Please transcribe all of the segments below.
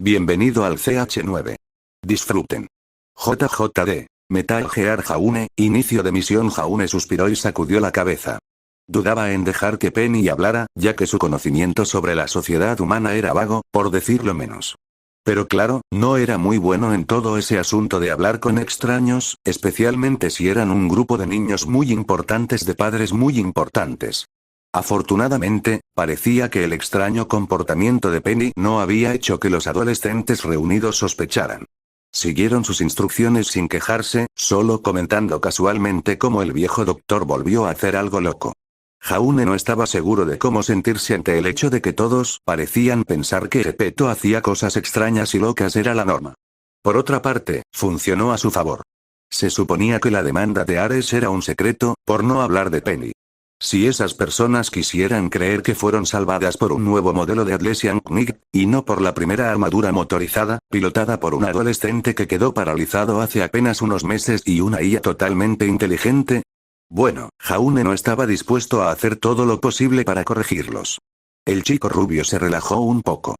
Bienvenido al CH9. Disfruten. JJD. Metal Gear Jaune, inicio de misión. Jaune suspiró y sacudió la cabeza. Dudaba en dejar que Penny hablara, ya que su conocimiento sobre la sociedad humana era vago, por decirlo menos. Pero claro, no era muy bueno en todo ese asunto de hablar con extraños, especialmente si eran un grupo de niños muy importantes de padres muy importantes. Afortunadamente, parecía que el extraño comportamiento de Penny no había hecho que los adolescentes reunidos sospecharan. Siguieron sus instrucciones sin quejarse, solo comentando casualmente cómo el viejo doctor volvió a hacer algo loco. Jaune no estaba seguro de cómo sentirse ante el hecho de que todos parecían pensar que Gepetto hacía cosas extrañas y locas era la norma. Por otra parte, funcionó a su favor. Se suponía que la demanda de Ares era un secreto, por no hablar de Penny. Si esas personas quisieran creer que fueron salvadas por un nuevo modelo de Adlesian Knight, y no por la primera armadura motorizada, pilotada por un adolescente que quedó paralizado hace apenas unos meses y una IA totalmente inteligente. Bueno, Jaune no estaba dispuesto a hacer todo lo posible para corregirlos. El chico rubio se relajó un poco.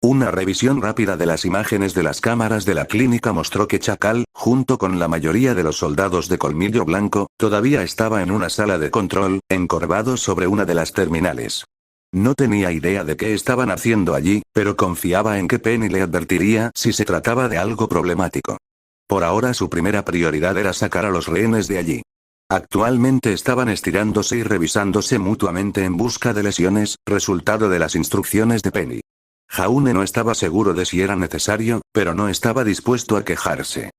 Una revisión rápida de las imágenes de las cámaras de la clínica mostró que Chacal, junto con la mayoría de los soldados de Colmillo Blanco, todavía estaba en una sala de control, encorvado sobre una de las terminales. No tenía idea de qué estaban haciendo allí, pero confiaba en que Penny le advertiría si se trataba de algo problemático. Por ahora su primera prioridad era sacar a los rehenes de allí. Actualmente estaban estirándose y revisándose mutuamente en busca de lesiones, resultado de las instrucciones de Penny. Jaune no estaba seguro de si era necesario, pero no estaba dispuesto a quejarse.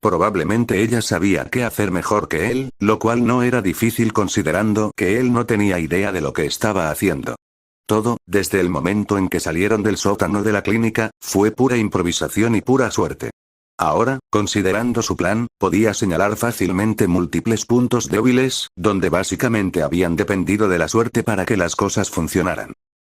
Probablemente ella sabía qué hacer mejor que él, lo cual no era difícil considerando que él no tenía idea de lo que estaba haciendo. Todo, desde el momento en que salieron del sótano de la clínica, fue pura improvisación y pura suerte. Ahora, considerando su plan, podía señalar fácilmente múltiples puntos débiles, donde básicamente habían dependido de la suerte para que las cosas funcionaran.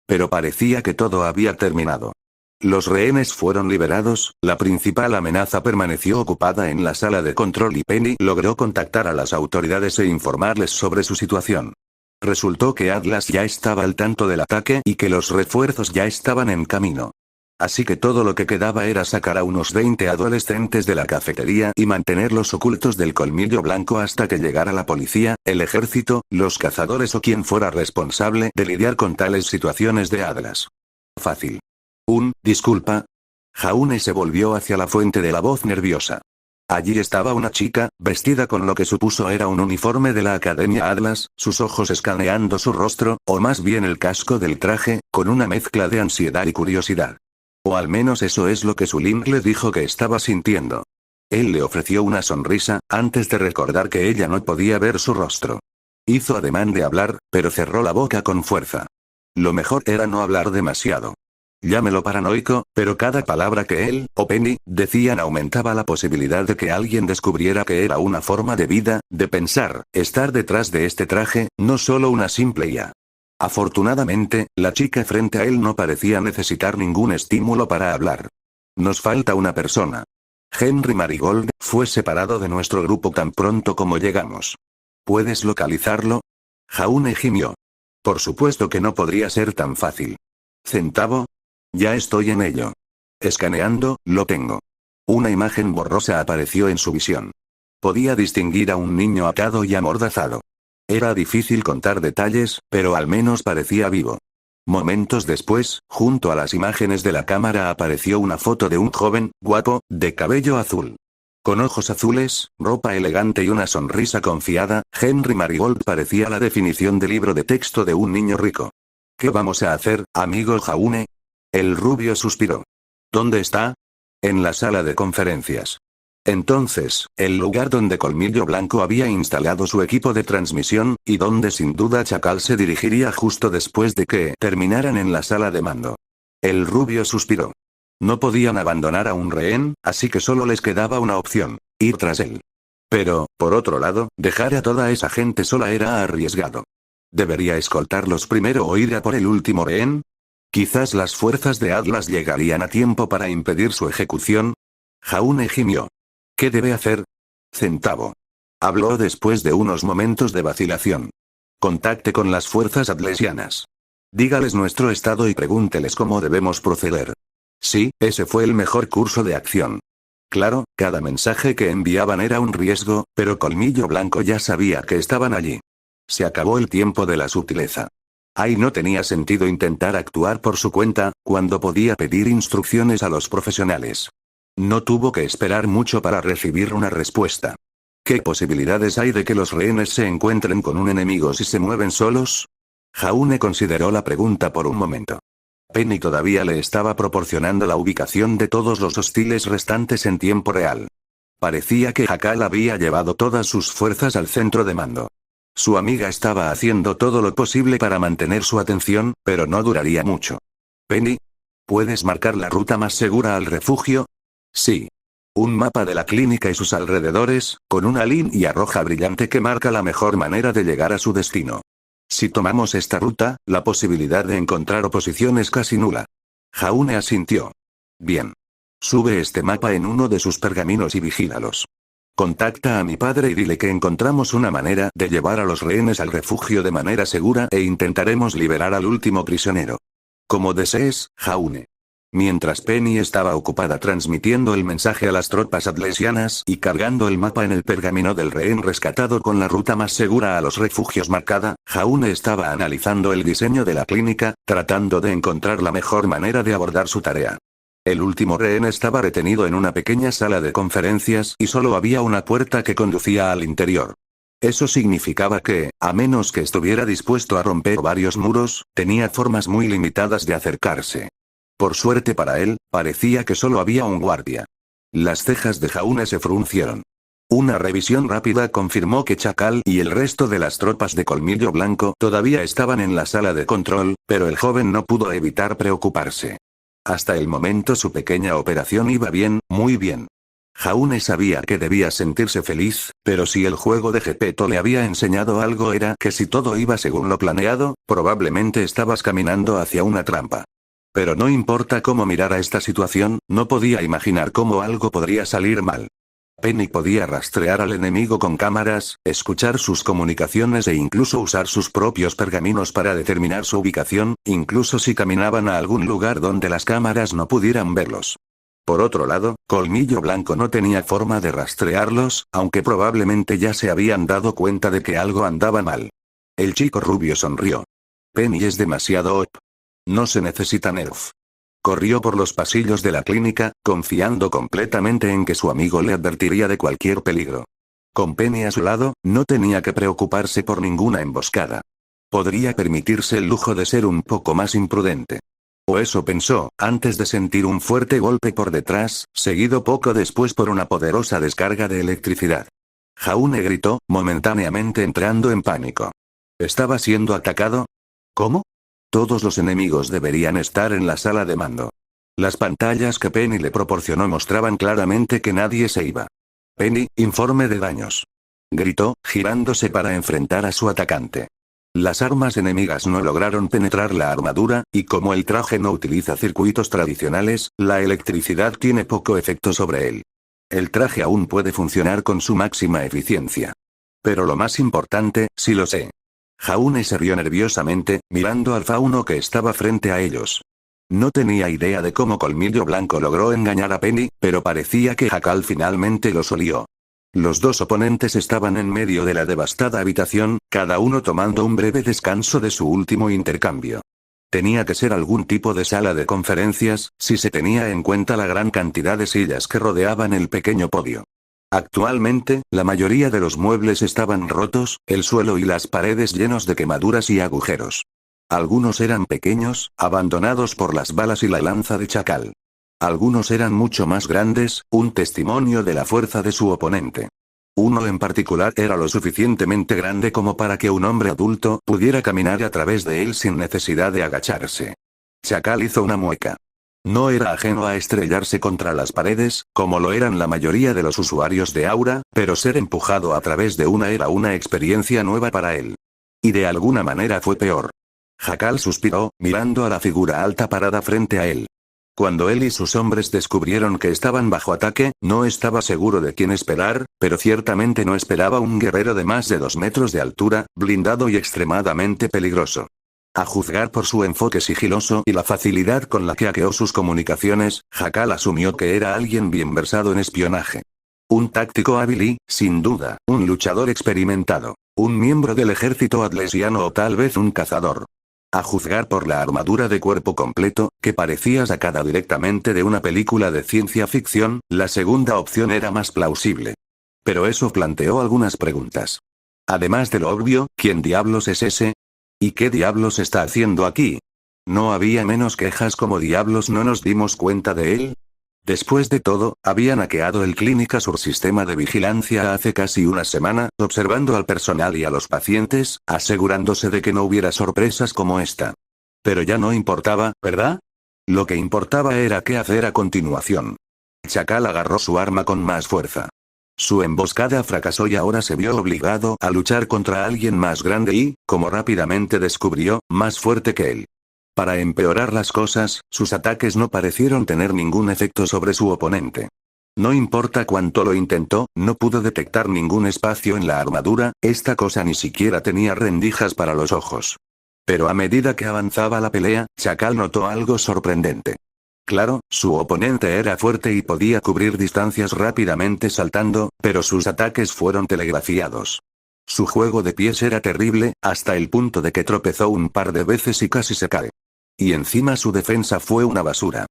Pero parecía que todo había terminado. Los rehenes fueron liberados, la principal amenaza permaneció ocupada en la sala de control y Penny logró contactar a las autoridades e informarles sobre su situación. Resultó que Atlas ya estaba al tanto del ataque y que los refuerzos ya estaban en camino. Así que todo lo que quedaba era sacar a unos 20 adolescentes de la cafetería y mantenerlos ocultos del Colmillo Blanco hasta que llegara la policía, el ejército, los cazadores o quien fuera responsable de lidiar con tales situaciones de Atlas. Fácil. Disculpa. Jaune se volvió hacia la fuente de la voz nerviosa. Allí estaba una chica, vestida con lo que supuso era un uniforme de la Academia Atlas, sus ojos escaneando su rostro, o más bien el casco del traje, con una mezcla de ansiedad y curiosidad. O al menos eso es lo que su Link le dijo que estaba sintiendo. Él le ofreció una sonrisa, antes de recordar que ella no podía ver su rostro. Hizo ademán de hablar, pero cerró la boca con fuerza. Lo mejor era no hablar demasiado. Llámelo paranoico, pero cada palabra que él, o Penny, decían aumentaba la posibilidad de que alguien descubriera que era una forma de vida, de pensar, estar detrás de este traje, no solo una simple IA. Afortunadamente, la chica frente a él no parecía necesitar ningún estímulo para hablar. Nos falta una persona. Henry Marigold fue separado de nuestro grupo tan pronto como llegamos. ¿Puedes localizarlo? Jaune gimió. Por supuesto que no podría ser tan fácil. ¿Centavo? Ya estoy en ello. Escaneando, lo tengo. Una imagen borrosa apareció en su visión. Podía distinguir a un niño atado y amordazado. Era difícil contar detalles, pero al menos parecía vivo. Momentos después, junto a las imágenes de la cámara apareció una foto de un joven, guapo, de cabello azul. Con ojos azules, ropa elegante y una sonrisa confiada, Henry Marigold parecía la definición de libro de texto de un niño rico. ¿Qué vamos a hacer, amigo Jaune? El rubio suspiró. ¿Dónde está? En la sala de conferencias. Entonces, el lugar donde Colmillo Blanco había instalado su equipo de transmisión, y donde sin duda Chacal se dirigiría justo después de que terminaran en la sala de mando. El rubio suspiró. No podían abandonar a un rehén, así que solo les quedaba una opción: ir tras él. Pero, por otro lado, dejar a toda esa gente sola era arriesgado. ¿Debería escoltarlos primero o ir a por el último rehén? Quizás las fuerzas de Atlas llegarían a tiempo para impedir su ejecución. Jaune gimió. ¿Qué debe hacer? Centavo. Habló después de unos momentos de vacilación. Contacte con las fuerzas atlesianas. Dígales nuestro estado y pregúnteles cómo debemos proceder. Sí, ese fue el mejor curso de acción. Claro, cada mensaje que enviaban era un riesgo, pero Colmillo Blanco ya sabía que estaban allí. Se acabó el tiempo de la sutileza. Ahí no tenía sentido intentar actuar por su cuenta, cuando podía pedir instrucciones a los profesionales. No tuvo que esperar mucho para recibir una respuesta. ¿Qué posibilidades hay de que los rehenes se encuentren con un enemigo si se mueven solos? Jaune consideró la pregunta por un momento. Penny todavía le estaba proporcionando la ubicación de todos los hostiles restantes en tiempo real. Parecía que Jacal había llevado todas sus fuerzas al centro de mando. Su amiga estaba haciendo todo lo posible para mantener su atención, pero no duraría mucho. Penny, ¿puedes marcar la ruta más segura al refugio? Sí. Un mapa de la clínica y sus alrededores, con una línea roja brillante que marca la mejor manera de llegar a su destino. Si tomamos esta ruta, la posibilidad de encontrar oposición es casi nula. Jaune asintió. Bien. Sube este mapa en uno de sus pergaminos y vigílalos. Contacta a mi padre y dile que encontramos una manera de llevar a los rehenes al refugio de manera segura e intentaremos liberar al último prisionero. Como desees, Jaune. Mientras Penny estaba ocupada transmitiendo el mensaje a las tropas atlesianas y cargando el mapa en el pergamino del rehén rescatado con la ruta más segura a los refugios marcada, Jaune estaba analizando el diseño de la clínica, tratando de encontrar la mejor manera de abordar su tarea. El último rehén estaba retenido en una pequeña sala de conferencias y solo había una puerta que conducía al interior. Eso significaba que, a menos que estuviera dispuesto a romper varios muros, tenía formas muy limitadas de acercarse. Por suerte para él, parecía que solo había un guardia. Las cejas de Jaune se fruncieron. Una revisión rápida confirmó que Chacal y el resto de las tropas de Colmillo Blanco todavía estaban en la sala de control, pero el joven no pudo evitar preocuparse. Hasta el momento su pequeña operación iba bien, muy bien. Jaune sabía que debía sentirse feliz, pero si el juego de Gepetto le había enseñado algo era que si todo iba según lo planeado, probablemente estabas caminando hacia una trampa. Pero no importa cómo mirara esta situación, no podía imaginar cómo algo podría salir mal. Penny podía rastrear al enemigo con cámaras, escuchar sus comunicaciones e incluso usar sus propios pergaminos para determinar su ubicación, incluso si caminaban a algún lugar donde las cámaras no pudieran verlos. Por otro lado, Colmillo Blanco no tenía forma de rastrearlos, aunque probablemente ya se habían dado cuenta de que algo andaba mal. El chico rubio sonrió. Penny es demasiado OP. No se necesita nerf. Corrió por los pasillos de la clínica, confiando completamente en que su amigo le advertiría de cualquier peligro. Con Penny a su lado, no tenía que preocuparse por ninguna emboscada. Podría permitirse el lujo de ser un poco más imprudente. O eso pensó, antes de sentir un fuerte golpe por detrás, seguido poco después por una poderosa descarga de electricidad. Jaune gritó, momentáneamente entrando en pánico. ¿Estaba siendo atacado? ¿Cómo? Todos los enemigos deberían estar en la sala de mando. Las pantallas que Penny le proporcionó mostraban claramente que nadie se iba. Penny, informe de daños. Gritó, girándose para enfrentar a su atacante. Las armas enemigas no lograron penetrar la armadura, y como el traje no utiliza circuitos tradicionales, la electricidad tiene poco efecto sobre él. El traje aún puede funcionar con su máxima eficiencia. Pero lo más importante, sí lo sé. Jaune se rió nerviosamente, mirando al fauno que estaba frente a ellos. No tenía idea de cómo Colmillo Blanco logró engañar a Penny, pero parecía que Jacal finalmente lo solió. Los dos oponentes estaban en medio de la devastada habitación, cada uno tomando un breve descanso de su último intercambio. Tenía que ser algún tipo de sala de conferencias, si se tenía en cuenta la gran cantidad de sillas que rodeaban el pequeño podio. Actualmente, la mayoría de los muebles estaban rotos, el suelo y las paredes llenos de quemaduras y agujeros. Algunos eran pequeños, abandonados por las balas y la lanza de Chacal. Algunos eran mucho más grandes, un testimonio de la fuerza de su oponente. Uno en particular era lo suficientemente grande como para que un hombre adulto pudiera caminar a través de él sin necesidad de agacharse. Chacal hizo una mueca. No era ajeno a estrellarse contra las paredes, como lo eran la mayoría de los usuarios de Aura, pero ser empujado a través de una era una experiencia nueva para él. Y de alguna manera fue peor. Jacal suspiró, mirando a la figura alta parada frente a él. Cuando él y sus hombres descubrieron que estaban bajo ataque, no estaba seguro de quién esperar, pero ciertamente no esperaba un guerrero de más de 2 metros de altura, blindado y extremadamente peligroso. A juzgar por su enfoque sigiloso y la facilidad con la que hackeó sus comunicaciones, Jackal asumió que era alguien bien versado en espionaje. Un táctico hábil y, sin duda, un luchador experimentado. Un miembro del ejército atlesiano o tal vez un cazador. A juzgar por la armadura de cuerpo completo, que parecía sacada directamente de una película de ciencia ficción, la segunda opción era más plausible. Pero eso planteó algunas preguntas. Además de lo obvio, ¿quién diablos es ese? ¿Y qué diablos está haciendo aquí? ¿No había menos quejas como diablos no nos dimos cuenta de él? Después de todo, habían hackeado el Clínica Sur sistema de vigilancia hace casi una semana, observando al personal y a los pacientes, asegurándose de que no hubiera sorpresas como esta. Pero ya no importaba, ¿verdad? Lo que importaba era qué hacer a continuación. Chacal agarró su arma con más fuerza. Su emboscada fracasó y ahora se vio obligado a luchar contra alguien más grande y, como rápidamente descubrió, más fuerte que él. Para empeorar las cosas, sus ataques no parecieron tener ningún efecto sobre su oponente. No importa cuánto lo intentó, no pudo detectar ningún espacio en la armadura, esta cosa ni siquiera tenía rendijas para los ojos. Pero a medida que avanzaba la pelea, Chacal notó algo sorprendente. Claro, su oponente era fuerte y podía cubrir distancias rápidamente saltando, pero sus ataques fueron telegrafiados. Su juego de pies era terrible, hasta el punto de que tropezó un par de veces y casi se cae. Y encima su defensa fue una basura.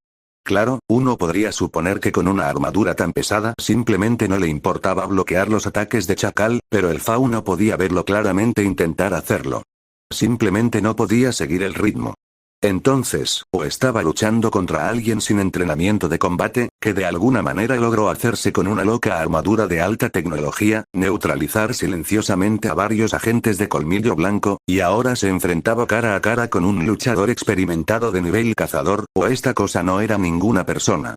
Claro, uno podría suponer que con una armadura tan pesada simplemente no le importaba bloquear los ataques de Chacal, pero el fauno podía verlo claramente intentar hacerlo. Simplemente no podía seguir el ritmo. Entonces, o estaba luchando contra alguien sin entrenamiento de combate, que de alguna manera logró hacerse con una loca armadura de alta tecnología, neutralizar silenciosamente a varios agentes de colmillo blanco, y ahora se enfrentaba cara a cara con un luchador experimentado de nivel cazador, o esta cosa no era ninguna persona.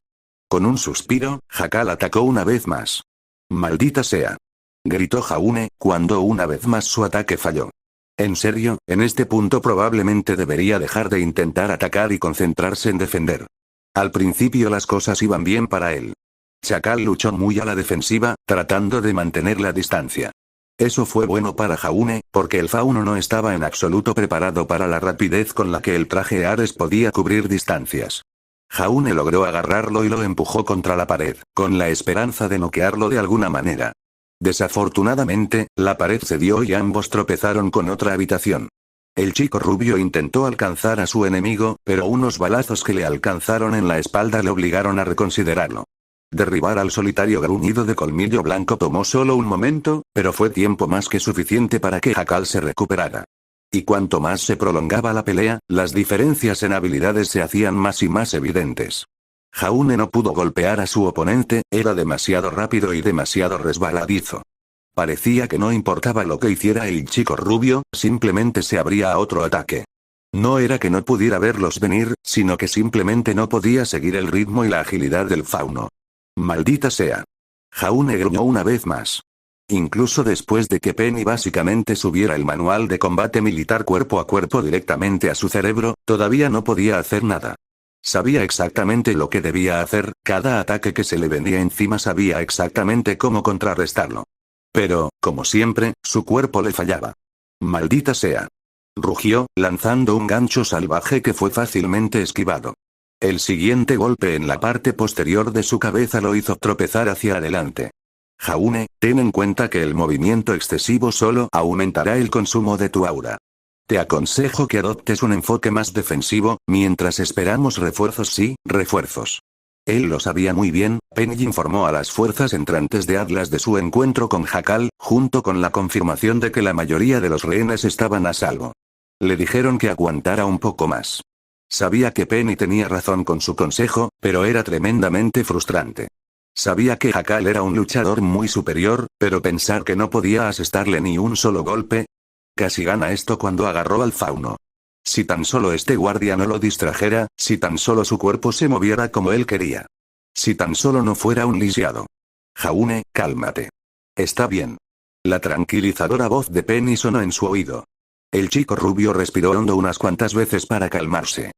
Con un suspiro, Jackal atacó una vez más. ¡Maldita sea!, gritó Jaune, cuando una vez más su ataque falló. En serio, en este punto probablemente debería dejar de intentar atacar y concentrarse en defender. Al principio las cosas iban bien para él. Chacal luchó muy a la defensiva, tratando de mantener la distancia. Eso fue bueno para Jaune, porque el fauno no estaba en absoluto preparado para la rapidez con la que el traje Ares podía cubrir distancias. Jaune logró agarrarlo y lo empujó contra la pared, con la esperanza de noquearlo de alguna manera. Desafortunadamente, la pared cedió y ambos tropezaron con otra habitación. El chico rubio intentó alcanzar a su enemigo, pero unos balazos que le alcanzaron en la espalda le obligaron a reconsiderarlo. Derribar al solitario gruñido de colmillo blanco tomó solo un momento, pero fue tiempo más que suficiente para que Jackal se recuperara. Y cuanto más se prolongaba la pelea, las diferencias en habilidades se hacían más y más evidentes. Jaune no pudo golpear a su oponente, era demasiado rápido y demasiado resbaladizo. Parecía que no importaba lo que hiciera el chico rubio, simplemente se abría a otro ataque. No era que no pudiera verlos venir, sino que simplemente no podía seguir el ritmo y la agilidad del fauno. ¡Maldita sea! Jaune gruñó una vez más. Incluso después de que Penny básicamente subiera el manual de combate militar cuerpo a cuerpo directamente a su cerebro, todavía no podía hacer nada. Sabía exactamente lo que debía hacer, cada ataque que se le venía encima sabía exactamente cómo contrarrestarlo. Pero, como siempre, su cuerpo le fallaba. ¡Maldita sea!, rugió, lanzando un gancho salvaje que fue fácilmente esquivado. El siguiente golpe en la parte posterior de su cabeza lo hizo tropezar hacia adelante. Jaune, ten en cuenta que el movimiento excesivo solo aumentará el consumo de tu aura. Te aconsejo que adoptes un enfoque más defensivo, mientras esperamos refuerzos. Sí, refuerzos. Él lo sabía muy bien, Penny informó a las fuerzas entrantes de Atlas de su encuentro con Jackal, junto con la confirmación de que la mayoría de los rehenes estaban a salvo. Le dijeron que aguantara un poco más. Sabía que Penny tenía razón con su consejo, pero era tremendamente frustrante. Sabía que Jackal era un luchador muy superior, pero pensar que no podía asestarle ni un solo golpe. Casi gana esto cuando agarró al fauno. Si tan solo este guardia no lo distrajera, si tan solo su cuerpo se moviera como él quería. Si tan solo no fuera un lisiado. Jaune, cálmate. Está bien. La tranquilizadora voz de Penny sonó en su oído. El chico rubio respiró hondo unas cuantas veces para calmarse.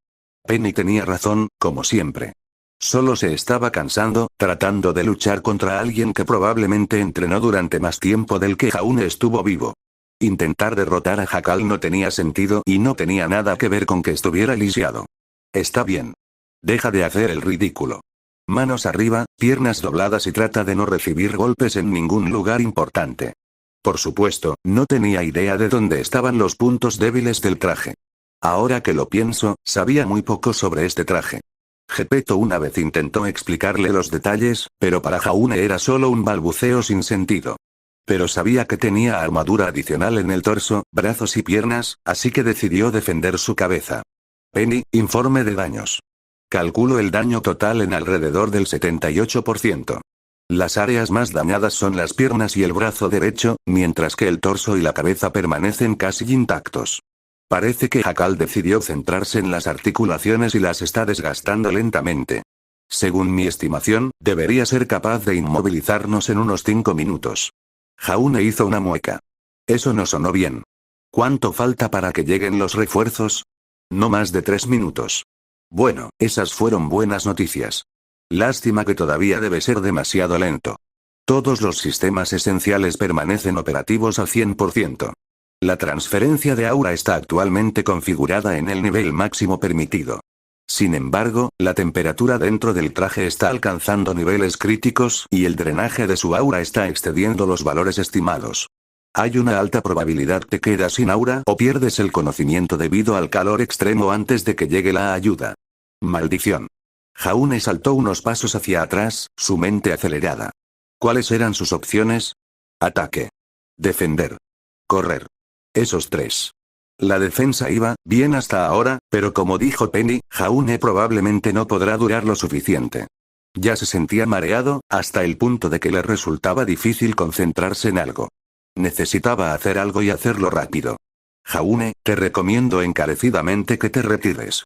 Penny tenía razón, como siempre. Solo se estaba cansando, tratando de luchar contra alguien que probablemente entrenó durante más tiempo del que Jaune estuvo vivo. Intentar derrotar a Jackal no tenía sentido y no tenía nada que ver con que estuviera lisiado. Está bien. Deja de hacer el ridículo. Manos arriba, piernas dobladas y trata de no recibir golpes en ningún lugar importante. Por supuesto, no tenía idea de dónde estaban los puntos débiles del traje. Ahora que lo pienso, sabía muy poco sobre este traje. Gepetto una vez intentó explicarle los detalles, pero para Jaune era solo un balbuceo sin sentido. Pero sabía que tenía armadura adicional en el torso, brazos y piernas, así que decidió defender su cabeza. Penny, informe de daños. Calculo el daño total en alrededor del 78%. Las áreas más dañadas son las piernas y el brazo derecho, mientras que el torso y la cabeza permanecen casi intactos. Parece que Jackal decidió centrarse en las articulaciones y las está desgastando lentamente. Según mi estimación, debería ser capaz de inmovilizarnos en unos 5 minutos. Jaune hizo una mueca. Eso no sonó bien. ¿Cuánto falta para que lleguen los refuerzos? No más de 3 minutos. Bueno, esas fueron buenas noticias. Lástima que todavía debe ser demasiado lento. Todos los sistemas esenciales permanecen operativos al 100%. La transferencia de aura está actualmente configurada en el nivel máximo permitido. Sin embargo, la temperatura dentro del traje está alcanzando niveles críticos y el drenaje de su aura está excediendo los valores estimados. Hay una alta probabilidad de que quedas sin aura o pierdes el conocimiento debido al calor extremo antes de que llegue la ayuda. Maldición. Jaune saltó unos pasos hacia atrás, su mente acelerada. ¿Cuáles eran sus opciones? Ataque. Defender. Correr. Esos 3. La defensa iba bien hasta ahora, pero como dijo Penny, Jaune probablemente no podrá durar lo suficiente. Ya se sentía mareado, hasta el punto de que le resultaba difícil concentrarse en algo. Necesitaba hacer algo y hacerlo rápido. Jaune, te recomiendo encarecidamente que te retires.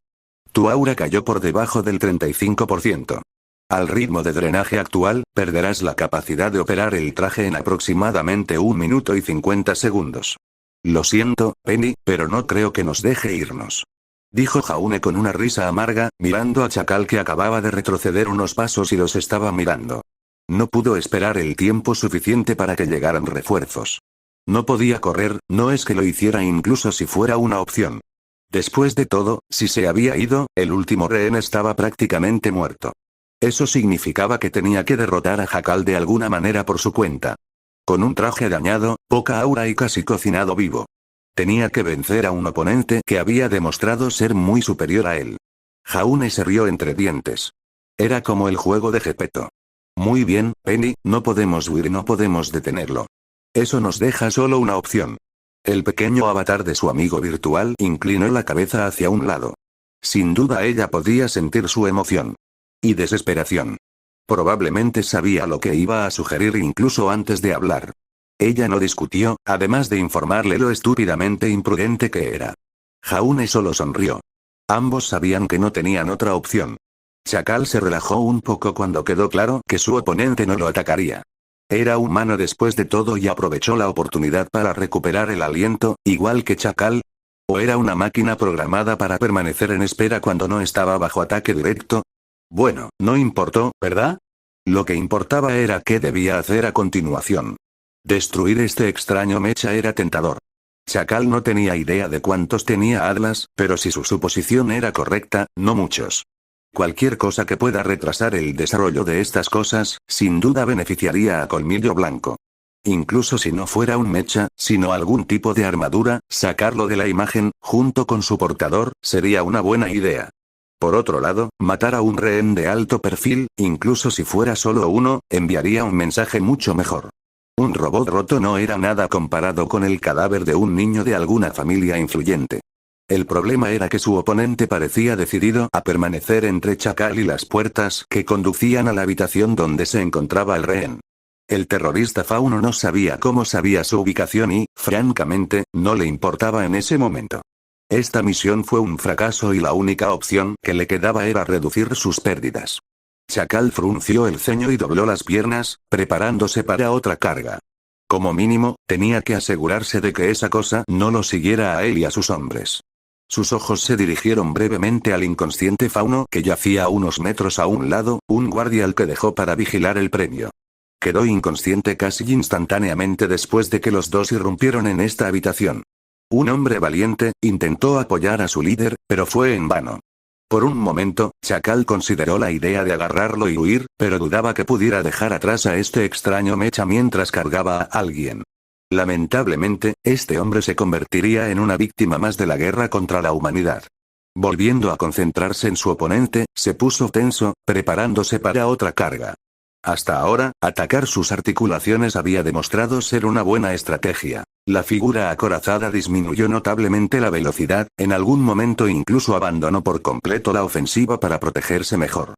Tu aura cayó por debajo del 35%. Al ritmo de drenaje actual, perderás la capacidad de operar el traje en aproximadamente 1 minuto y 50 segundos. Lo siento, Penny, pero no creo que nos deje irnos. Dijo Jaune con una risa amarga, mirando a Chacal que acababa de retroceder unos pasos y los estaba mirando. No pudo esperar el tiempo suficiente para que llegaran refuerzos. No podía correr, no es que lo hiciera incluso si fuera una opción. Después de todo, si se había ido, el último rehén estaba prácticamente muerto. Eso significaba que tenía que derrotar a Jackal de alguna manera por su cuenta. Con un traje dañado, poca aura y casi cocinado vivo. Tenía que vencer a un oponente que había demostrado ser muy superior a él. Jaune se rió entre dientes. Era como el juego de Gepetto. Muy bien, Penny, no podemos huir, no podemos detenerlo. Eso nos deja solo una opción. El pequeño avatar de su amigo virtual inclinó la cabeza hacia un lado. Sin duda ella podía sentir su emoción. Y desesperación. Probablemente sabía lo que iba a sugerir incluso antes de hablar. Ella no discutió, además de informarle lo estúpidamente imprudente que era. Jaune solo sonrió. Ambos sabían que no tenían otra opción. Chacal se relajó un poco cuando quedó claro que su oponente no lo atacaría. Era humano después de todo y aprovechó la oportunidad para recuperar el aliento, igual que Chacal. ¿O era una máquina programada para permanecer en espera cuando no estaba bajo ataque directo? Bueno, no importó, ¿verdad? Lo que importaba era qué debía hacer a continuación. Destruir este extraño mecha era tentador. Chacal no tenía idea de cuántos tenía Atlas, pero si su suposición era correcta, no muchos. Cualquier cosa que pueda retrasar el desarrollo de estas cosas, sin duda beneficiaría a Colmillo Blanco. Incluso si no fuera un mecha, sino algún tipo de armadura, sacarlo de la imagen, junto con su portador, sería una buena idea. Por otro lado, matar a un rehén de alto perfil, incluso si fuera solo uno, enviaría un mensaje mucho mejor. Un robot roto no era nada comparado con el cadáver de un niño de alguna familia influyente. El problema era que su oponente parecía decidido a permanecer entre Chacal y las puertas que conducían a la habitación donde se encontraba el rehén. El terrorista Fauno no sabía cómo sabía su ubicación y, francamente, no le importaba en ese momento. Esta misión fue un fracaso y la única opción que le quedaba era reducir sus pérdidas. Chacal frunció el ceño y dobló las piernas, preparándose para otra carga. Como mínimo, tenía que asegurarse de que esa cosa no lo siguiera a él y a sus hombres. Sus ojos se dirigieron brevemente al inconsciente Fauno que yacía a unos metros a un lado, un guardia al que dejó para vigilar el premio. Quedó inconsciente casi instantáneamente después de que los dos irrumpieron en esta habitación. Un hombre valiente, intentó apoyar a su líder, pero fue en vano. Por un momento, Chacal consideró la idea de agarrarlo y huir, pero dudaba que pudiera dejar atrás a este extraño mecha mientras cargaba a alguien. Lamentablemente, este hombre se convertiría en una víctima más de la guerra contra la humanidad. Volviendo a concentrarse en su oponente, se puso tenso, preparándose para otra carga. Hasta ahora, atacar sus articulaciones había demostrado ser una buena estrategia. La figura acorazada disminuyó notablemente la velocidad, en algún momento incluso abandonó por completo la ofensiva para protegerse mejor.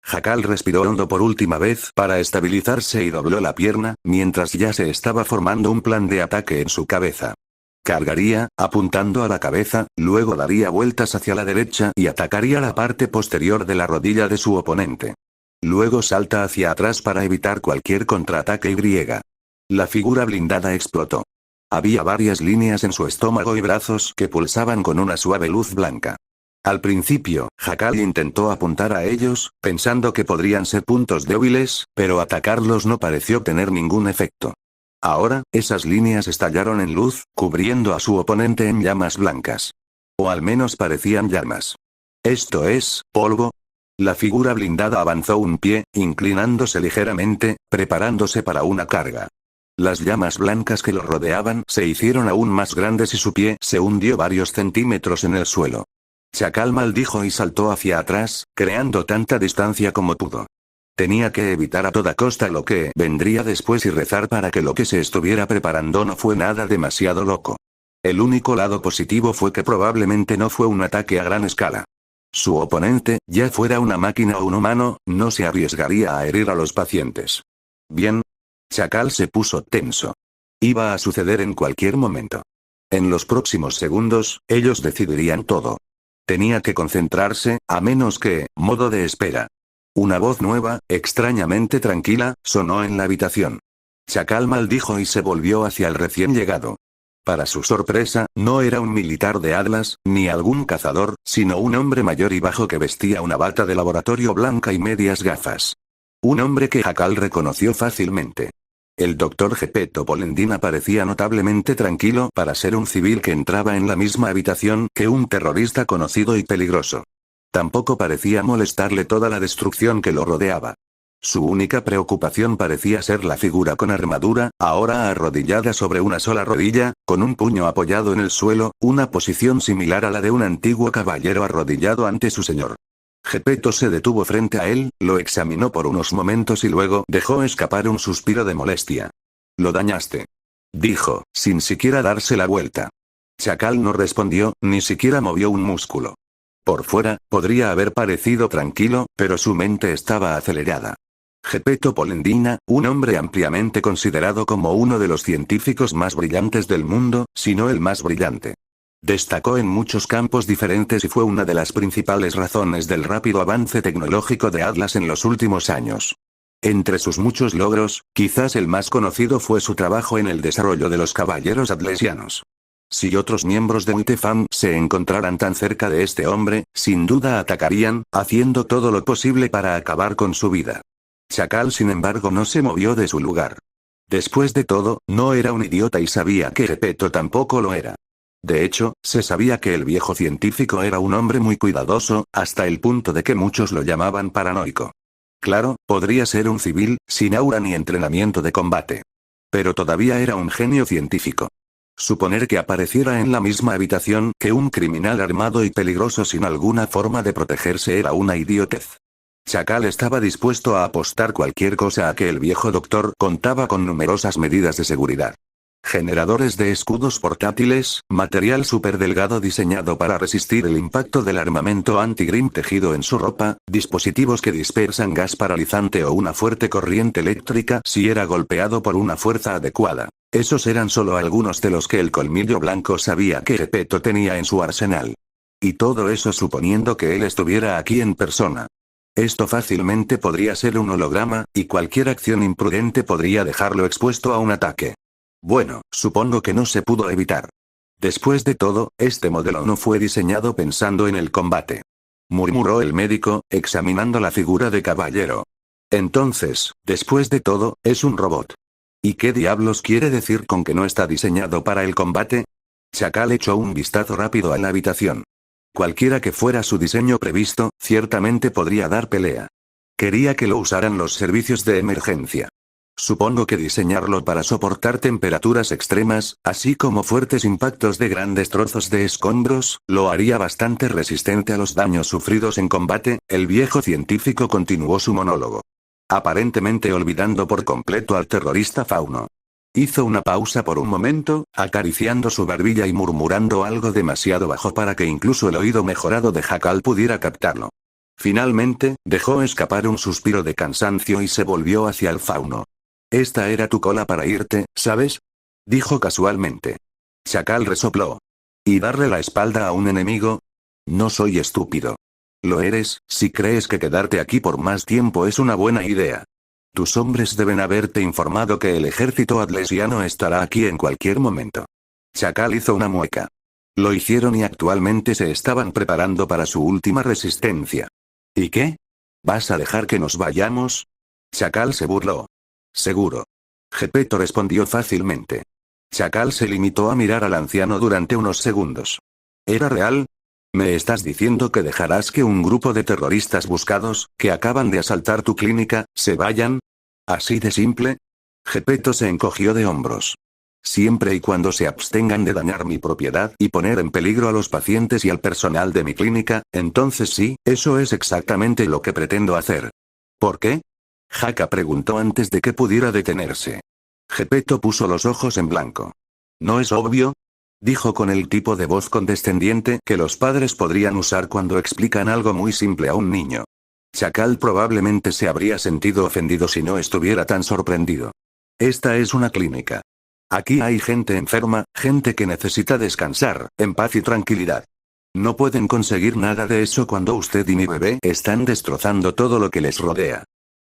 Chacal respiró hondo por última vez para estabilizarse y dobló la pierna, mientras ya se estaba formando un plan de ataque en su cabeza. Cargaría, apuntando a la cabeza, luego daría vueltas hacia la derecha y atacaría la parte posterior de la rodilla de su oponente. Luego salta hacia atrás para evitar cualquier contraataque y. La figura blindada explotó. Había varias líneas en su estómago y brazos que pulsaban con una suave luz blanca. Al principio, Chacal intentó apuntar a ellos, pensando que podrían ser puntos débiles, pero atacarlos no pareció tener ningún efecto. Ahora, esas líneas estallaron en luz, cubriendo a su oponente en llamas blancas. O al menos parecían llamas. ¿Esto es polvo? La figura blindada avanzó un pie, inclinándose ligeramente, preparándose para una carga. Las llamas blancas que lo rodeaban se hicieron aún más grandes y su pie se hundió varios centímetros en el suelo. Chacal maldijo y saltó hacia atrás, creando tanta distancia como pudo. Tenía que evitar a toda costa lo que vendría después y rezar para que lo que se estuviera preparando no fue nada demasiado loco. El único lado positivo fue que probablemente no fue un ataque a gran escala. Su oponente, ya fuera una máquina o un humano, no se arriesgaría a herir a los pacientes. Bien. Chacal se puso tenso. Iba a suceder en cualquier momento. En los próximos segundos, ellos decidirían todo. Tenía que concentrarse, a menos que, modo de espera. Una voz nueva, extrañamente tranquila, sonó en la habitación. Chacal maldijo y se volvió hacia el recién llegado. Para su sorpresa, no era un militar de Atlas, ni algún cazador, sino un hombre mayor y bajo que vestía una bata de laboratorio blanca y medias gafas. Un hombre que Chacal reconoció fácilmente. El doctor Gepetto Polendina parecía notablemente tranquilo para ser un civil que entraba en la misma habitación que un terrorista conocido y peligroso. Tampoco parecía molestarle toda la destrucción que lo rodeaba. Su única preocupación parecía ser la figura con armadura, ahora arrodillada sobre una sola rodilla, con un puño apoyado en el suelo, una posición similar a la de un antiguo caballero arrodillado ante su señor. Gepetto se detuvo frente a él, lo examinó por unos momentos y luego dejó escapar un suspiro de molestia. «Lo dañaste», dijo, sin siquiera darse la vuelta. Chacal no respondió, ni siquiera movió un músculo. Por fuera, podría haber parecido tranquilo, pero su mente estaba acelerada. Gepetto Polendina, un hombre ampliamente considerado como uno de los científicos más brillantes del mundo, si no el más brillante. Destacó en muchos campos diferentes y fue una de las principales razones del rápido avance tecnológico de Atlas en los últimos años. Entre sus muchos logros, quizás el más conocido fue su trabajo en el desarrollo de los caballeros atlesianos. Si otros miembros de Uitefam se encontraran tan cerca de este hombre, sin duda atacarían, haciendo todo lo posible para acabar con su vida. Chacal sin embargo no se movió de su lugar. Después de todo, no era un idiota y sabía que Gepetto tampoco lo era. De hecho, se sabía que el viejo científico era un hombre muy cuidadoso, hasta el punto de que muchos lo llamaban paranoico. Claro, podría ser un civil, sin aura ni entrenamiento de combate. Pero todavía era un genio científico. Suponer que apareciera en la misma habitación que un criminal armado y peligroso sin alguna forma de protegerse era una idiotez. Chacal estaba dispuesto a apostar cualquier cosa a que el viejo doctor contaba con numerosas medidas de seguridad. Generadores de escudos portátiles, material superdelgado diseñado para resistir el impacto del armamento anti-grim tejido en su ropa, dispositivos que dispersan gas paralizante o una fuerte corriente eléctrica si era golpeado por una fuerza adecuada. Esos eran solo algunos de los que el colmillo blanco sabía que Gepetto tenía en su arsenal. Y todo eso suponiendo que él estuviera aquí en persona. Esto fácilmente podría ser un holograma, y cualquier acción imprudente podría dejarlo expuesto a un ataque. Bueno, supongo que no se pudo evitar. Después de todo, este modelo no fue diseñado pensando en el combate. Murmuró el médico, examinando la figura de caballero. Entonces, después de todo, es un robot. ¿Y qué diablos quiere decir con que no está diseñado para el combate? Chacal echó un vistazo rápido a la habitación. Cualquiera que fuera su diseño previsto, ciertamente podría dar pelea. Quería que lo usaran los servicios de emergencia. Supongo que diseñarlo para soportar temperaturas extremas, así como fuertes impactos de grandes trozos de escombros, lo haría bastante resistente a los daños sufridos en combate. El viejo científico continuó su monólogo. Aparentemente olvidando por completo al terrorista fauno. Hizo una pausa por un momento, acariciando su barbilla y murmurando algo demasiado bajo para que incluso el oído mejorado de Jackal pudiera captarlo. Finalmente, dejó escapar un suspiro de cansancio y se volvió hacia el fauno. «Esta era tu cola para irte, ¿sabes?», dijo casualmente. Chacal resopló. «¿Y darle la espalda a un enemigo? No soy estúpido. Lo eres, si crees que quedarte aquí por más tiempo es una buena idea. Tus hombres deben haberte informado que el ejército atlesiano estará aquí en cualquier momento». Chacal hizo una mueca. Lo hicieron y actualmente se estaban preparando para su última resistencia. ¿Y qué? ¿Vas a dejar que nos vayamos? Chacal se burló. Seguro. Gepetto respondió fácilmente. Chacal se limitó a mirar al anciano durante unos segundos. ¿Era real? ¿Me estás diciendo que dejarás que un grupo de terroristas buscados, que acaban de asaltar tu clínica, se vayan? ¿Así de simple? Gepetto se encogió de hombros. Siempre y cuando se abstengan de dañar mi propiedad y poner en peligro a los pacientes y al personal de mi clínica, entonces sí, eso es exactamente lo que pretendo hacer. ¿Por qué? Haka preguntó antes de que pudiera detenerse. Gepetto puso los ojos en blanco. ¿No es obvio?, dijo con el tipo de voz condescendiente que los padres podrían usar cuando explican algo muy simple a un niño. Chacal probablemente se habría sentido ofendido si no estuviera tan sorprendido. Esta es una clínica. Aquí hay gente enferma, gente que necesita descansar, en paz y tranquilidad. No pueden conseguir nada de eso cuando usted y mi bebé están destrozando todo lo que les rodea.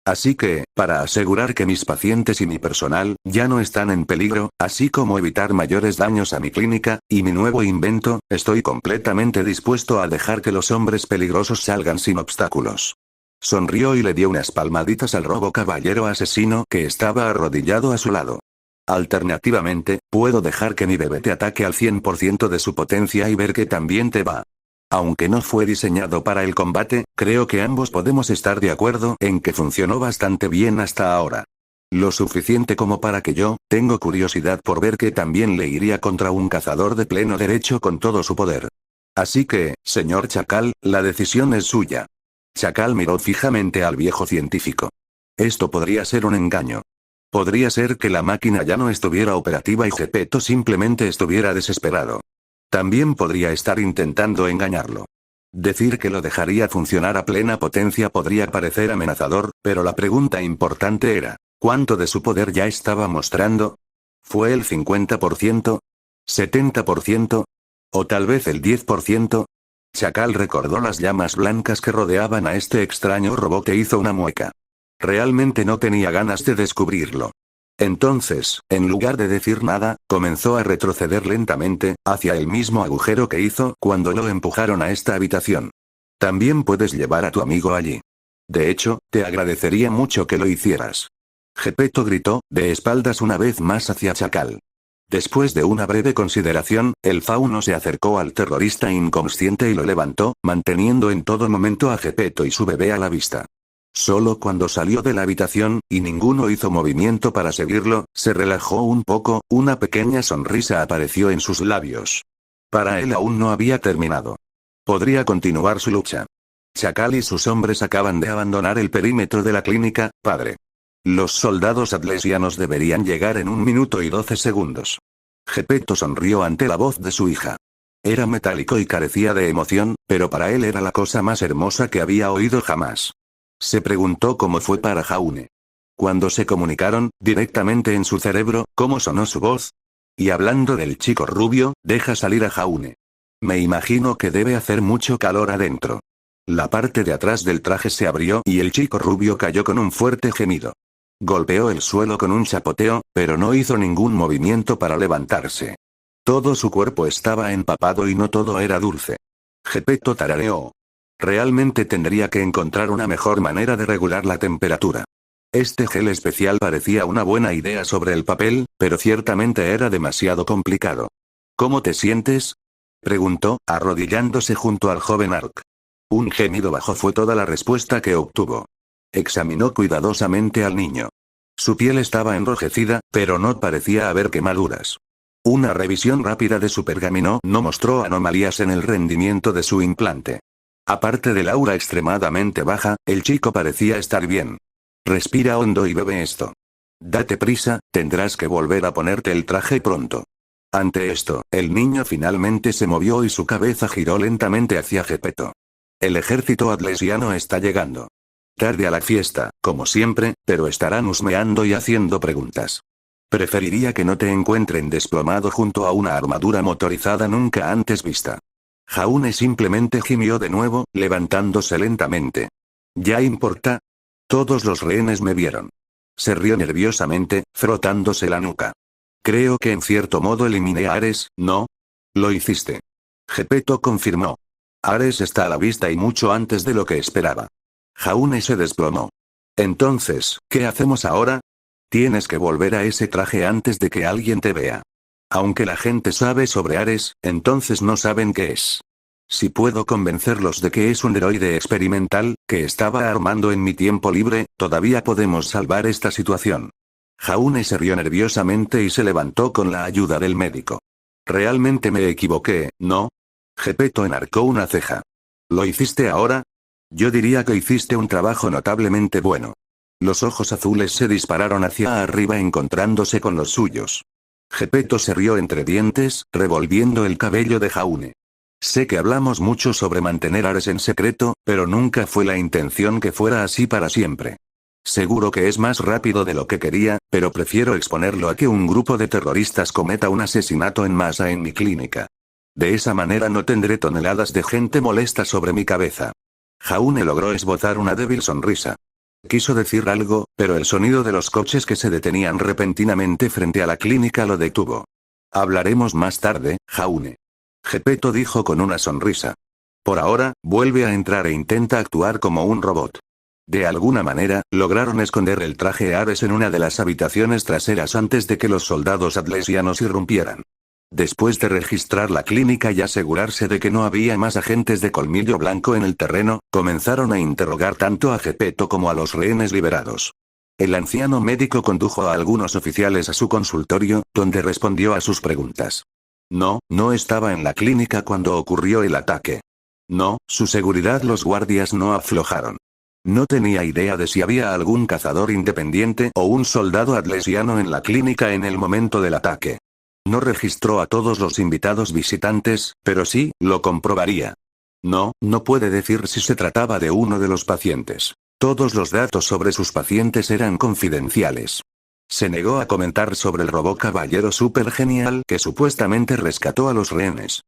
Así que, para asegurar que mis pacientes y mi personal ya no están en peligro, así como evitar mayores daños a mi clínica y mi nuevo invento, estoy completamente dispuesto a dejar que los hombres peligrosos salgan sin obstáculos. Sonrió y le dio unas palmaditas al robo caballero asesino que estaba arrodillado a su lado. Alternativamente, puedo dejar que mi bebé te ataque al 100% de su potencia y ver que también te va. Aunque no fue diseñado para el combate, creo que ambos podemos estar de acuerdo en que funcionó bastante bien hasta ahora. Lo suficiente como para que yo, tengo curiosidad por ver que también le iría contra un cazador de pleno derecho con todo su poder. Así que, señor Chacal, la decisión es suya. Chacal miró fijamente al viejo científico. Esto podría ser un engaño. Podría ser que la máquina ya no estuviera operativa y Gepetto simplemente estuviera desesperado. También podría estar intentando engañarlo. Decir que lo dejaría funcionar a plena potencia podría parecer amenazador, pero la pregunta importante era, ¿cuánto de su poder ya estaba mostrando? ¿Fue el 50%? ¿70%? ¿O tal vez el 10%? Chacal recordó las llamas blancas que rodeaban a este extraño robot e hizo una mueca. Realmente no tenía ganas de descubrirlo. Entonces, en lugar de decir nada, comenzó a retroceder lentamente, hacia el mismo agujero que hizo cuando lo empujaron a esta habitación. También puedes llevar a tu amigo allí. De hecho, te agradecería mucho que lo hicieras. Gepetto gritó, de espaldas una vez más hacia Chacal. Después de una breve consideración, el fauno se acercó al terrorista inconsciente y lo levantó, manteniendo en todo momento a Gepetto y su bebé a la vista. Solo cuando salió de la habitación, y ninguno hizo movimiento para seguirlo, se relajó un poco, una pequeña sonrisa apareció en sus labios. Para él aún no había terminado. Podría continuar su lucha. Chacal y sus hombres acaban de abandonar el perímetro de la clínica, padre. Los soldados atlesianos deberían llegar en 1 minuto y 12 segundos. Gepetto sonrió ante la voz de su hija. Era metálico y carecía de emoción, pero para él era la cosa más hermosa que había oído jamás. Se preguntó cómo fue para Jaune. Cuando se comunicaron, directamente en su cerebro, ¿cómo sonó su voz? Y hablando del chico rubio, deja salir a Jaune. Me imagino que debe hacer mucho calor adentro. La parte de atrás del traje se abrió y el chico rubio cayó con un fuerte gemido. Golpeó el suelo con un chapoteo, pero no hizo ningún movimiento para levantarse. Todo su cuerpo estaba empapado y no todo era dulce. Gepetto tarareó. Realmente tendría que encontrar una mejor manera de regular la temperatura. Este gel especial parecía una buena idea sobre el papel, pero ciertamente era demasiado complicado. ¿Cómo te sientes?, preguntó, arrodillándose junto al joven Ark. Un gemido bajo fue toda la respuesta que obtuvo. Examinó cuidadosamente al niño. Su piel estaba enrojecida, pero no parecía haber quemaduras. Una revisión rápida de su pergamino no mostró anomalías en el rendimiento de su implante. Aparte del aura extremadamente baja, el chico parecía estar bien. Respira hondo y bebe esto. Date prisa, tendrás que volver a ponerte el traje pronto. Ante esto, el niño finalmente se movió y su cabeza giró lentamente hacia Geppetto. El ejército atlesiano está llegando. Tarde a la fiesta, como siempre, pero estarán husmeando y haciendo preguntas. Preferiría que no te encuentren desplomado junto a una armadura motorizada nunca antes vista. Jaune simplemente gimió de nuevo, levantándose lentamente. ¿Ya importa? Todos los rehenes me vieron. Se rió nerviosamente, frotándose la nuca. Creo que en cierto modo eliminé a Ares, ¿no? Lo hiciste. Geppetto confirmó. Ares está a la vista y mucho antes de lo que esperaba. Jaune se desplomó. Entonces, ¿qué hacemos ahora? Tienes que volver a ese traje antes de que alguien te vea. Aunque la gente sabe sobre Ares, entonces no saben qué es. Si puedo convencerlos de que es un droide experimental, que estaba armando en mi tiempo libre, todavía podemos salvar esta situación. Jaune se rió nerviosamente y se levantó con la ayuda del médico. Realmente me equivoqué, ¿no? Geppetto enarcó una ceja. ¿Lo hiciste ahora? Yo diría que hiciste un trabajo notablemente bueno. Los ojos azules se dispararon hacia arriba encontrándose con los suyos. Geppetto se rió entre dientes, revolviendo el cabello de Jaune. Sé que hablamos mucho sobre mantener Ares en secreto, pero nunca fue la intención que fuera así para siempre. Seguro que es más rápido de lo que quería, pero prefiero exponerlo a que un grupo de terroristas cometa un asesinato en masa en mi clínica. De esa manera no tendré toneladas de gente molesta sobre mi cabeza. Jaune logró esbozar una débil sonrisa. Quiso decir algo, pero el sonido de los coches que se detenían repentinamente frente a la clínica lo detuvo. Hablaremos más tarde, Jaune. Geppetto dijo con una sonrisa. Por ahora, vuelve a entrar e intenta actuar como un robot. De alguna manera, lograron esconder el traje Ares en una de las habitaciones traseras antes de que los soldados atlesianos irrumpieran. Después de registrar la clínica y asegurarse de que no había más agentes de colmillo blanco en el terreno, comenzaron a interrogar tanto a Geppetto como a los rehenes liberados. El anciano médico condujo a algunos oficiales a su consultorio, donde respondió a sus preguntas. No estaba en la clínica cuando ocurrió el ataque. No, su seguridad los guardias no aflojaron. No tenía idea de si había algún cazador independiente o un soldado atlesiano en la clínica en el momento del ataque. No registró a todos los invitados visitantes, pero sí, lo comprobaría. No puede decir si se trataba de uno de los pacientes. Todos los datos sobre sus pacientes eran confidenciales. Se negó a comentar sobre el robot caballero super genial que supuestamente rescató a los rehenes.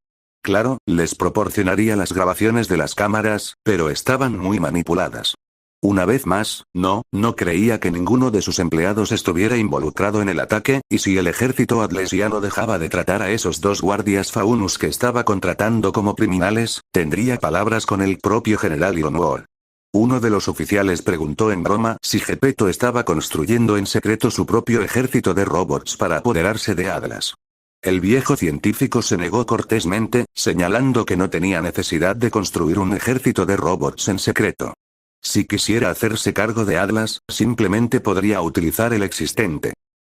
Claro, les proporcionaría las grabaciones de las cámaras, pero estaban muy manipuladas. Una vez más, no creía que ninguno de sus empleados estuviera involucrado en el ataque, y si el ejército atlesiano dejaba de tratar a esos dos guardias Faunus que estaba contratando como criminales, tendría palabras con el propio general Ilonwar. Uno de los oficiales preguntó en broma si Geppetto estaba construyendo en secreto su propio ejército de robots para apoderarse de Atlas. El viejo científico se negó cortésmente, señalando que no tenía necesidad de construir un ejército de robots en secreto. Si quisiera hacerse cargo de Atlas, simplemente podría utilizar el existente.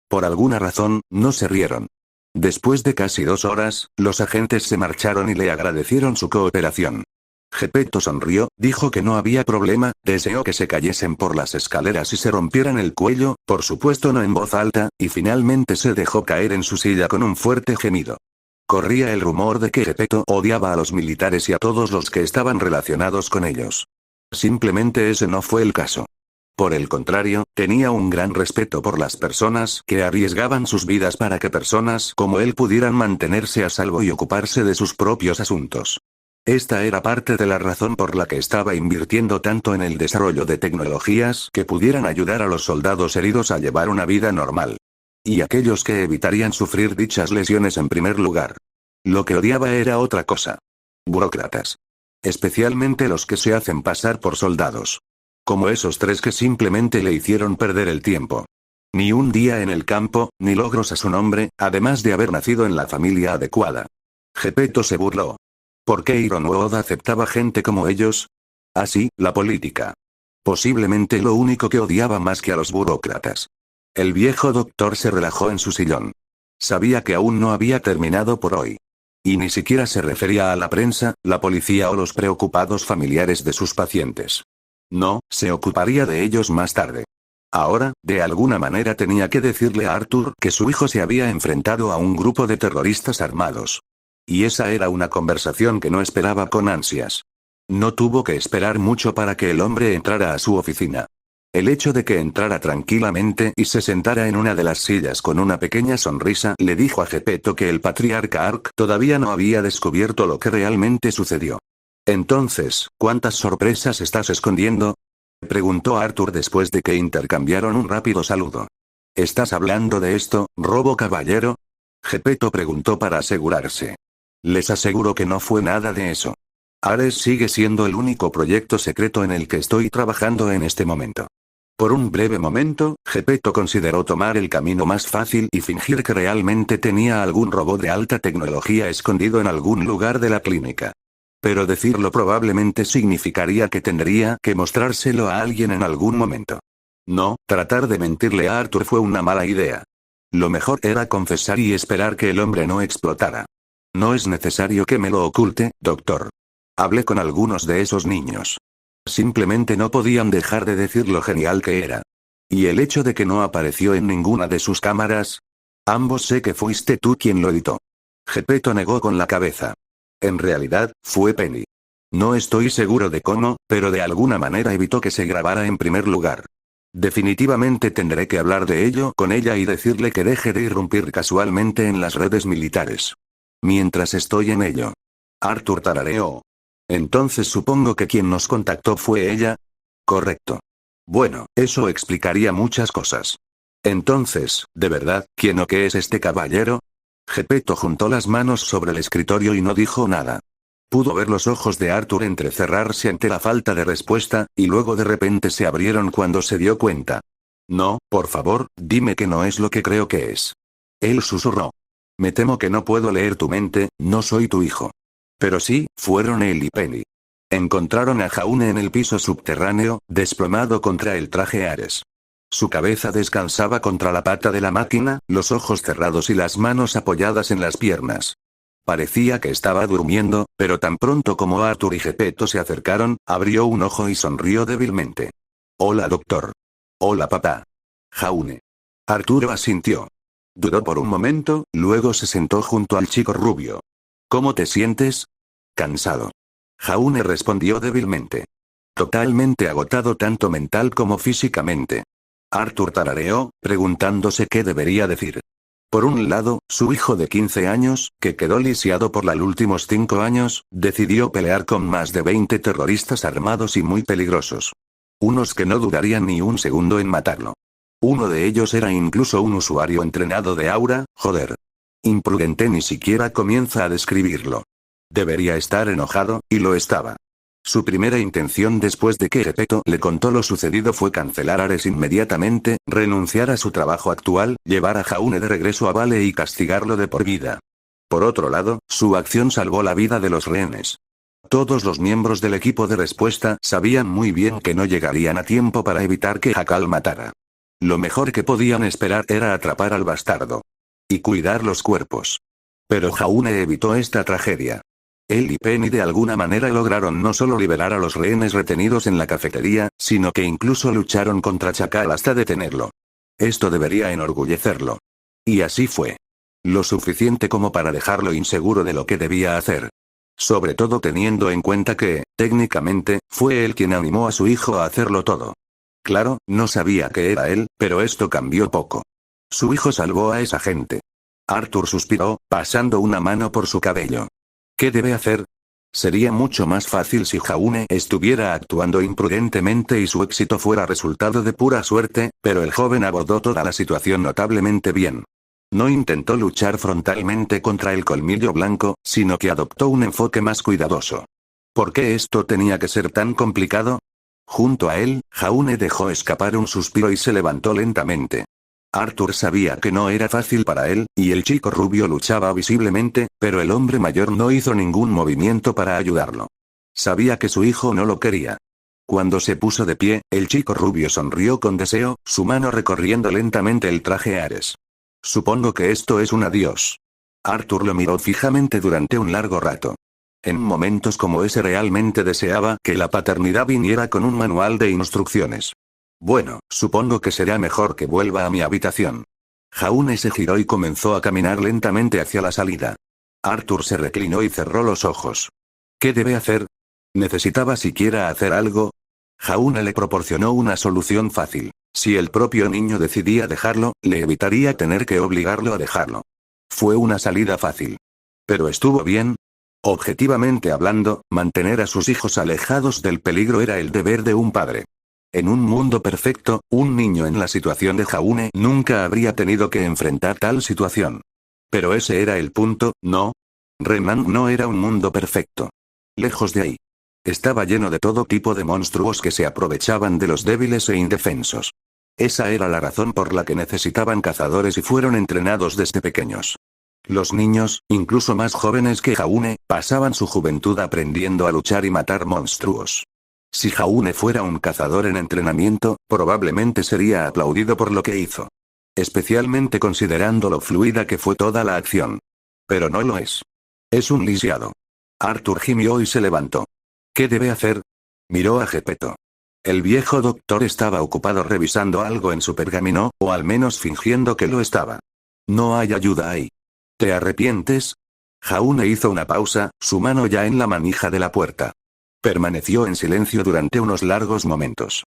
Por alguna razón, no se rieron. Después de casi 2 horas, los agentes se marcharon y le agradecieron su cooperación. Geppetto sonrió, dijo que no había problema, deseó que se cayesen por las escaleras y se rompieran el cuello, por supuesto no en voz alta, y finalmente se dejó caer en su silla con un fuerte gemido. Corría el rumor de que Geppetto odiaba a los militares y a todos los que estaban relacionados con ellos. Simplemente ese no fue el caso. Por el contrario, tenía un gran respeto por las personas que arriesgaban sus vidas para que personas como él pudieran mantenerse a salvo y ocuparse de sus propios asuntos. Esta era parte de la razón por la que estaba invirtiendo tanto en el desarrollo de tecnologías que pudieran ayudar a los soldados heridos a llevar una vida normal. Y aquellos que evitarían sufrir dichas lesiones en primer lugar. Lo que odiaba era otra cosa. Burócratas. Especialmente los que se hacen pasar por soldados. Como esos tres que simplemente le hicieron perder el tiempo. Ni un día en el campo, ni logros a su nombre, además de haber nacido en la familia adecuada. Geppetto se burló. ¿Por qué Iroh Oda aceptaba gente como ellos? Así, la política. Posiblemente lo único que odiaba más que a los burócratas. El viejo doctor se relajó en su sillón. Sabía que aún no había terminado por hoy. Y ni siquiera se refería a la prensa, la policía o los preocupados familiares de sus pacientes. No, se ocuparía de ellos más tarde. Ahora, de alguna manera tenía que decirle a Arthur que su hijo se había enfrentado a un grupo de terroristas armados. Y esa era una conversación que no esperaba con ansias. No tuvo que esperar mucho para que el hombre entrara a su oficina. El hecho de que entrara tranquilamente y se sentara en una de las sillas con una pequeña sonrisa le dijo a Geppetto que el patriarca Ark todavía no había descubierto lo que realmente sucedió. Entonces, ¿cuántas sorpresas estás escondiendo? Preguntó Arthur después de que intercambiaron un rápido saludo. ¿Estás hablando de esto, robo caballero? Geppetto preguntó para asegurarse. Les aseguro que no fue nada de eso. Ares sigue siendo el único proyecto secreto en el que estoy trabajando en este momento. Por un breve momento, Geppetto consideró tomar el camino más fácil y fingir que realmente tenía algún robot de alta tecnología escondido en algún lugar de la clínica. Pero decirlo probablemente significaría que tendría que mostrárselo a alguien en algún momento. No, tratar de mentirle a Arthur fue una mala idea. Lo mejor era confesar y esperar que el hombre no explotara. No es necesario que me lo oculte, doctor. Hablé con algunos de esos niños. Simplemente no podían dejar de decir lo genial que era. ¿Y el hecho de que no apareció en ninguna de sus cámaras? Ambos sé que fuiste tú quien lo editó. Geppetto negó con la cabeza. En realidad, fue Penny. No estoy seguro de cómo, pero de alguna manera evitó que se grabara en primer lugar. Definitivamente tendré que hablar de ello con ella y decirle que deje de irrumpir casualmente en las redes militares. Mientras estoy en ello. Arthur tarareó. Entonces supongo que quien nos contactó fue ella. Correcto. Bueno, eso explicaría muchas cosas. Entonces, ¿de verdad, quién o qué es este caballero? Geppetto juntó las manos sobre el escritorio y no dijo nada. Pudo ver los ojos de Arthur entrecerrarse ante la falta de respuesta, y luego de repente se abrieron cuando se dio cuenta. No, por favor, dime que no es lo que creo que es. Él susurró. Me temo que no puedo leer tu mente, no soy tu hijo. Pero sí, fueron él y Penny. Encontraron a Jaune en el piso subterráneo, desplomado contra el traje Ares. Su cabeza descansaba contra la pata de la máquina, los ojos cerrados y las manos apoyadas en las piernas. Parecía que estaba durmiendo, pero tan pronto como Arthur y Geppetto se acercaron, abrió un ojo y sonrió débilmente. Hola doctor. Hola papá. Jaune. Arturo asintió. Dudó por un momento, luego se sentó junto al chico rubio. ¿Cómo te sientes? Cansado. Jaune respondió débilmente. Totalmente agotado tanto mental como físicamente. Arthur tarareó, preguntándose qué debería decir. Por un lado, su hijo de 15 años, que quedó lisiado por los últimos 5 años, decidió pelear con más de 20 terroristas armados y muy peligrosos. Unos que no dudarían ni un segundo en matarlo. Uno de ellos era incluso un usuario entrenado de aura, joder. Imprudente ni siquiera comienza a describirlo. Debería estar enojado, y lo estaba. Su primera intención después de que Geppetto le contó lo sucedido fue cancelar Ares inmediatamente, renunciar a su trabajo actual, llevar a Jaune de regreso a Vale y castigarlo de por vida. Por otro lado, su acción salvó la vida de los rehenes. Todos los miembros del equipo de respuesta sabían muy bien que no llegarían a tiempo para evitar que Jackal matara. Lo mejor que podían esperar era atrapar al bastardo. Y cuidar los cuerpos. Pero Jaune evitó esta tragedia. Él y Penny de alguna manera lograron no solo liberar a los rehenes retenidos en la cafetería, sino que incluso lucharon contra Chacal hasta detenerlo. Esto debería enorgullecerlo. Y así fue. Lo suficiente como para dejarlo inseguro de lo que debía hacer. Sobre todo teniendo en cuenta que, técnicamente, fue él quien animó a su hijo a hacerlo todo. Claro, no sabía que era él, pero esto cambió poco. Su hijo salvó a esa gente. Arthur suspiró, pasando una mano por su cabello. ¿Qué debe hacer? Sería mucho más fácil si Jaune estuviera actuando imprudentemente y su éxito fuera resultado de pura suerte, pero el joven abordó toda la situación notablemente bien. No intentó luchar frontalmente contra el colmillo blanco, sino que adoptó un enfoque más cuidadoso. ¿Por qué esto tenía que ser tan complicado? Junto a él, Jaune dejó escapar un suspiro y se levantó lentamente. Arthur sabía que no era fácil para él, y el chico rubio luchaba visiblemente, pero el hombre mayor no hizo ningún movimiento para ayudarlo. Sabía que su hijo no lo quería. Cuando se puso de pie, el chico rubio sonrió con deseo, su mano recorriendo lentamente el traje Ares. Supongo que esto es un adiós. Arthur lo miró fijamente durante un largo rato. En momentos como ese realmente deseaba que la paternidad viniera con un manual de instrucciones. Bueno, supongo que será mejor que vuelva a mi habitación. Jaune se giró y comenzó a caminar lentamente hacia la salida. Arthur se reclinó y cerró los ojos. ¿Qué debe hacer? ¿Necesitaba siquiera hacer algo? Jaune le proporcionó una solución fácil. Si el propio niño decidía dejarlo, le evitaría tener que obligarlo a dejarlo. Fue una salida fácil. ¿Pero estuvo bien? Objetivamente hablando, mantener a sus hijos alejados del peligro era el deber de un padre. En un mundo perfecto, un niño en la situación de Jaune nunca habría tenido que enfrentar tal situación. Pero ese era el punto, ¿no? Renman no era un mundo perfecto. Lejos de ahí. Estaba lleno de todo tipo de monstruos que se aprovechaban de los débiles e indefensos. Esa era la razón por la que necesitaban cazadores y fueron entrenados desde pequeños. Los niños, incluso más jóvenes que Jaune, pasaban su juventud aprendiendo a luchar y matar monstruos. Si Jaune fuera un cazador en entrenamiento, probablemente sería aplaudido por lo que hizo. Especialmente considerando lo fluida que fue toda la acción. Pero no lo es. Es un lisiado. Arthur gimió y se levantó. ¿Qué debe hacer? Miró a Geppetto. El viejo doctor estaba ocupado revisando algo en su pergamino, o al menos fingiendo que lo estaba. No hay ayuda ahí. ¿Te arrepientes? Jaune hizo una pausa, su mano ya en la manija de la puerta. Permaneció en silencio durante unos largos momentos.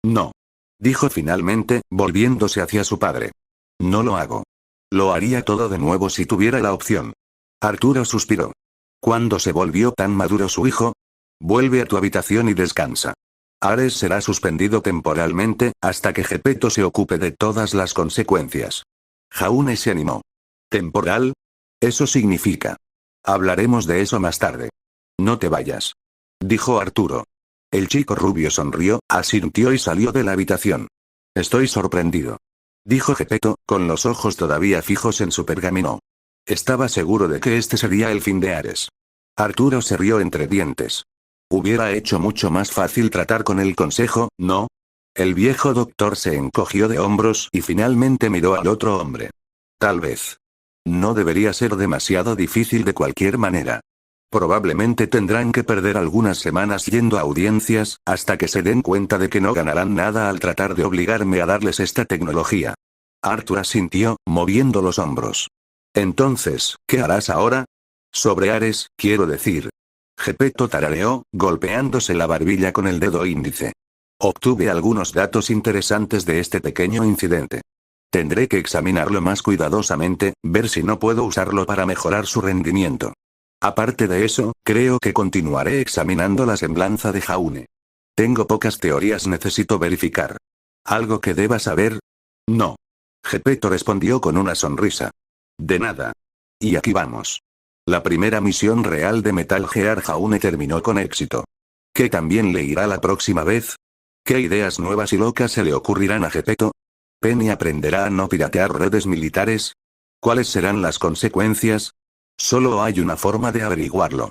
No. Dijo finalmente, volviéndose hacia su padre. No lo hago. Lo haría todo de nuevo si tuviera la opción. Arturo suspiró. ¿Cuándo se volvió tan maduro su hijo? Vuelve a tu habitación y descansa. Ares será suspendido temporalmente, hasta que Geppetto se ocupe de todas las consecuencias. Jaune se animó. ¿Temporal? Eso significa. Hablaremos de eso más tarde. No te vayas. Dijo Arturo. El chico rubio sonrió, asintió y salió de la habitación. Estoy sorprendido. Dijo Geppetto, con los ojos todavía fijos en su pergamino. Estaba seguro de que este sería el fin de Ares. Arturo se rió entre dientes. Hubiera hecho mucho más fácil tratar con el consejo, ¿no? El viejo doctor se encogió de hombros y finalmente miró al otro hombre. Tal vez. No debería ser demasiado difícil de cualquier manera. Probablemente tendrán que perder algunas semanas yendo a audiencias, hasta que se den cuenta de que no ganarán nada al tratar de obligarme a darles esta tecnología. Arthur asintió, moviendo los hombros. Entonces, ¿qué harás ahora? Sobre Ares, quiero decir. Geppetto tarareó, golpeándose la barbilla con el dedo índice. Obtuve algunos datos interesantes de este pequeño incidente. Tendré que examinarlo más cuidadosamente, ver si no puedo usarlo para mejorar su rendimiento. Aparte de eso, creo que continuaré examinando la semblanza de Jaune. Tengo pocas teorías, necesito verificar. ¿Algo que deba saber? No. Geppetto respondió con una sonrisa. De nada. Y aquí vamos. La primera misión real de Metal Gear Jaune terminó con éxito. ¿Qué también le irá la próxima vez? ¿Qué ideas nuevas y locas se le ocurrirán a Geppetto? ¿Penny aprenderá a no piratear redes militares? ¿Cuáles serán las consecuencias? Solo hay una forma de averiguarlo.